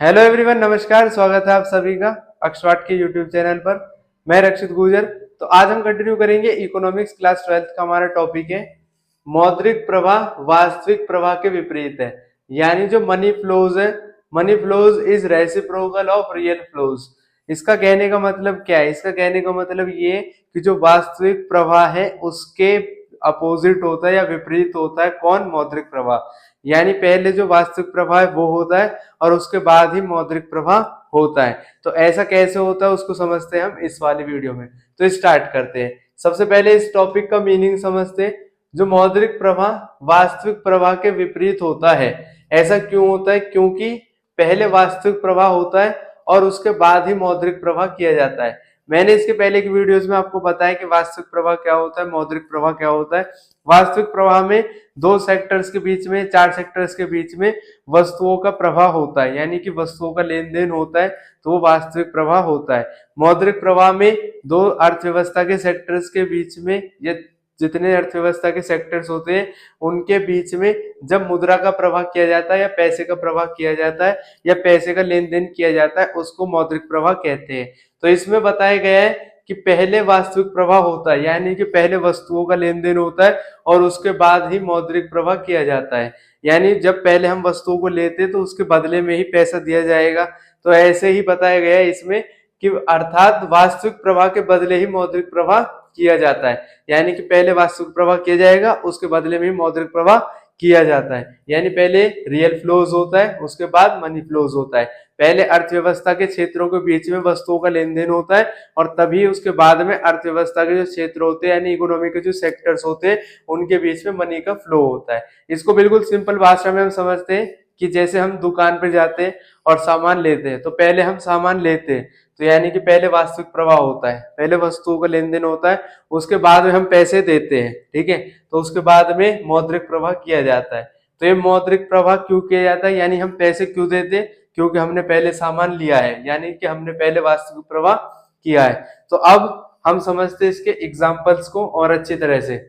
Hello everyone, नमस्कार। स्वागत है आप सभी का अक्षवाट के यूट्यूब चैनल पर। मैं रक्षित गुर्जर। तो आज हम कंटिन्यू करेंगे इकोनॉमिक्स क्लास 12th का। हमारा टॉपिक है मौद्रिक प्रवाह वास्तविक प्रवाह के विपरीत है, यानी जो मनी फ्लोज है। Money flows is reciprocal of real flows. इसका कहने का मतलब क्या है? इसका कहने का मतलब ये कि जो वास्तविक प्रवाह है उसके अपोजिट होता है या विपरीत होता है कौन? मौद्रिक प्रवाह। यानी पहले जो वास्तविक प्रवाह है वो होता है और उसके बाद ही मौद्रिक प्रवाह होता है। तो ऐसा कैसे होता है उसको समझते हैं हम इस वाली वीडियो में। तो स्टार्ट करते हैं। सबसे पहले इस टॉपिक का मीनिंग समझते हैं। जो मौद्रिक प्रवाह वास्तविक प्रवाह के विपरीत होता है, ऐसा क्यों होता है? क्योंकि पहले वास्तविक प्रवाह होता है और उसके बाद ही मौद्रिक प्रवाह किया जाता है। मैंने इसके पहले की वीडियोस में आपको बताया कि वास्तविक प्रवाह क्या होता है, मौद्रिक प्रवाह क्या होता है। वास्तविक प्रवाह में दो सेक्टर्स के बीच में, चार सेक्टर्स के बीच में वस्तुओं का प्रवाह होता है, यानी कि वस्तुओं का लेन देन होता है, तो वो वास्तविक प्रवाह होता है। मौद्रिक प्रवाह में दो अर्थव्यवस्था के सेक्टर्स के बीच में, या जितने अर्थव्यवस्था के सेक्टर्स होते हैं उनके बीच में जब मुद्रा का प्रवाह किया जाता है या पैसे का प्रवाह किया जाता है या पैसे का लेन देन किया जाता है, उसको मौद्रिक प्रवाह कहते हैं। तो इसमें बताया गया है कि पहले वास्तविक प्रवाह होता है, यानी कि पहले वस्तुओं का लेन देन होता है और उसके बाद ही मौद्रिक प्रवाह किया जाता है। यानी जब पहले हम वस्तुओं को लेते तो उसके बदले में ही पैसा दिया जाएगा। तो ऐसे ही बताया गया है इसमें कि अर्थात वास्तविक प्रवाह के बदले ही मौद्रिक प्रवाह किया जाता है। यानी कि पहले वास्तविक प्रवाह किया जाएगा, उसके बदले में ही मौद्रिक प्रवाह किया जाता है। यानी पहले रियल फ्लोज होता है, उसके बाद मनी फ्लोज होता है। पहले अर्थव्यवस्था के क्षेत्रों के बीच में वस्तुओं का लेन देन होता है और तभी उसके बाद में अर्थव्यवस्था के जो क्षेत्र होते हैं यानी इकोनॉमी के जो सेक्टर्स होते हैं उनके बीच में मनी का फ्लो होता है। इसको बिल्कुल सिंपल भाषा में हम समझते हैं कि जैसे हम दुकान पर जाते हैं और सामान लेते हैं, तो पहले हम सामान लेते हैं, तो यानी कि पहले वास्तविक प्रवाह होता है, पहले वस्तुओं का लेन देन होता है, उसके बाद में हम पैसे देते हैं, ठीक है। तो उसके बाद में मौद्रिक प्रवाह किया जाता है। तो ये मौद्रिक प्रवाह क्यों किया जाता है, यानी हम पैसे क्यों देते हैं? क्योंकि हमने पहले सामान लिया है, यानी कि हमने पहले वास्तविक प्रवाह किया है। तो अब हम समझते हैं इसके एग्जाम्पल्स को और अच्छी तरह से।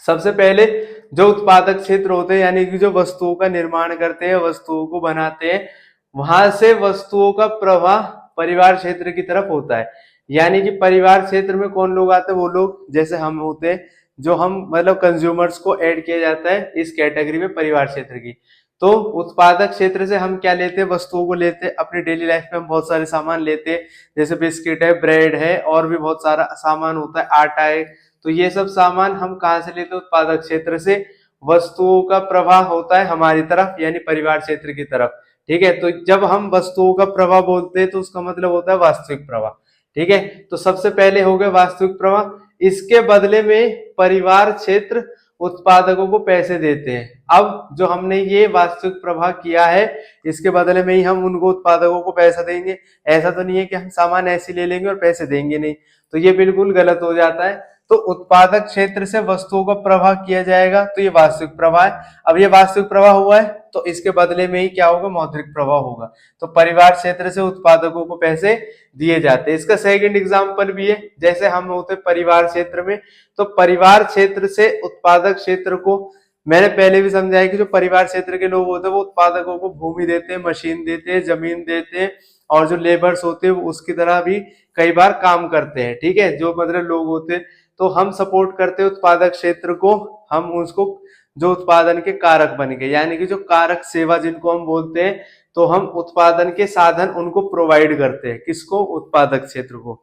सबसे पहले जो उत्पादक क्षेत्र होते हैं, यानी कि जो वस्तुओं का निर्माण करते हैं, वस्तुओं को बनाते हैं, वहां से वस्तुओं का प्रवाह परिवार क्षेत्र की तरफ होता है। यानी कि परिवार क्षेत्र में कौन लोग आते हैं? वो लोग जैसे हम होते हैं, जो हम मतलब कंज्यूमर्स को ऐड किया जाता है इस कैटेगरी में परिवार क्षेत्र की। तो उत्पादक क्षेत्र से हम क्या लेते हैं? वस्तुओं को लेते हैं। अपनी डेली लाइफ में हम बहुत सारे सामान लेते हैं, जैसे बिस्किट है, ब्रेड है, और भी बहुत सारा सामान होता है, आटा है। तो ये सब सामान हम कहाँ से लेते हैं? उत्पादक क्षेत्र से। वस्तुओं का प्रवाह होता है हमारी तरफ, यानी परिवार क्षेत्र की तरफ, ठीक है। तो जब हम वस्तुओं का प्रवाह बोलते हैं तो उसका मतलब होता है वास्तविक प्रवाह, ठीक है। तो सबसे पहले हो गया वास्तविक प्रवाह। इसके बदले में परिवार क्षेत्र उत्पादकों को पैसे देते हैं। अब जो हमने ये वास्तविक प्रवाह किया है, इसके बदले में ही हम उनको उत्पादकों को पैसा देंगे। ऐसा तो नहीं है कि हम सामान ऐसे ले लेंगे और पैसे देंगे नहीं, तो ये बिल्कुल गलत हो जाता है। तो उत्पादक क्षेत्र से वस्तुओं का प्रवाह किया जाएगा, तो ये वास्तविक प्रवाह है। अब ये वास्तविक प्रवाह हुआ है तो इसके बदले में ही क्या होगा? मौद्रिक प्रवाह होगा। तो परिवार क्षेत्र से उत्पादकों को पैसे दिए जाते हैं। इसका सेकंड एग्जांपल भी है, जैसे हम होते परिवार क्षेत्र में, तो परिवार क्षेत्र से उत्पादक क्षेत्र को, मैंने पहले भी समझाया कि जो परिवार क्षेत्र के लोग होते हैं वो उत्पादकों को भूमि देते हैं, मशीन देते हैं, जमीन देते हैं, और जो लेबर्स होते हैं उसकी तरह भी कई बार काम करते हैं, ठीक है, जो मतलब लोग होते हैं। तो हम सपोर्ट करते हैं उत्पादक क्षेत्र को, हम उसको जो उत्पादन के कारक बन गए, यानी कि जो कारक सेवा जिनको हम बोलते हैं, तो हम उत्पादन के साधन उनको प्रोवाइड करते हैं। किसको? उत्पादक क्षेत्र को।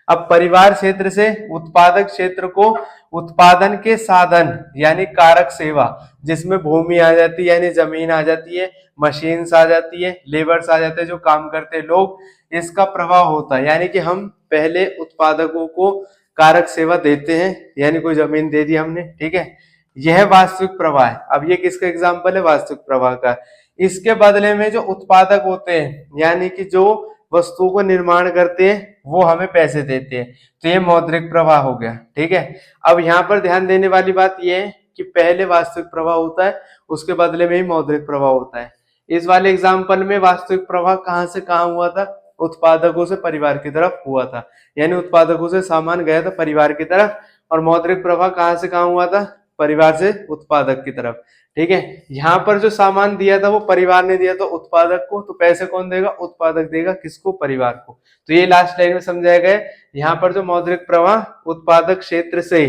अब परिवार क्षेत्र से उत्पादक क्षेत्र को उत्पादन के साधन यानी कारक सेवा, जिसमें भूमि आ जाती है यानी जमीन आ जाती है, मशीन्स आ जाती है, लेबर्स आ जाते हैं जो काम करते हैं लोग, इसका प्रभाव होता है। यानी कि हम पहले उत्पादकों को कारक सेवा देते हैं, यानी कोई जमीन दे दी हमने, ठीक है, यह वास्तविक प्रवाह है। अब ये किसका एग्जाम्पल है? वास्तविक प्रवाह का। इसके बदले में जो उत्पादक होते हैं, यानी कि जो वस्तुओं को निर्माण करते हैं, वो हमें पैसे देते हैं, तो ये मौद्रिक प्रवाह हो गया, ठीक है। अब यहाँ पर ध्यान देने वाली बात यह है कि पहले वास्तविक प्रवाह होता है, उसके बदले में ही मौद्रिक प्रवाह होता है। इस वाले एग्जाम्पल में वास्तविक प्रवाह कहाँ से कहाँ हुआ था? उत्पादकों से परिवार की तरफ हुआ था, यानी उत्पादकों से सामान गया था परिवार की तरफ। और मौद्रिक प्रवाह कहाँ से कहाँ हुआ था? परिवार से उत्पादक की तरफ। ठीक है, यहाँ पर जो सामान दिया था वो परिवार ने दिया तो उत्पादक को, तो पैसे कौन देगा? उत्पादक देगा। किसको? परिवार को। तो ये लास्ट लाइन में समझाया गया है। यहाँ पर जो मौद्रिक प्रवाह उत्पादक क्षेत्र से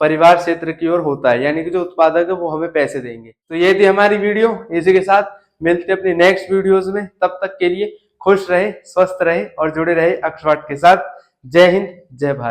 परिवार क्षेत्र की ओर होता है, यानी कि जो उत्पादक है वो हमें पैसे देंगे। तो ये थी हमारी वीडियो। इसी के साथ मिलते अपनी नेक्स्ट वीडियोज में। तब तक के लिए खुश रहे, स्वस्थ रहे और जुड़े रहे अक्षवाट के साथ। जय हिंद, जय भारत।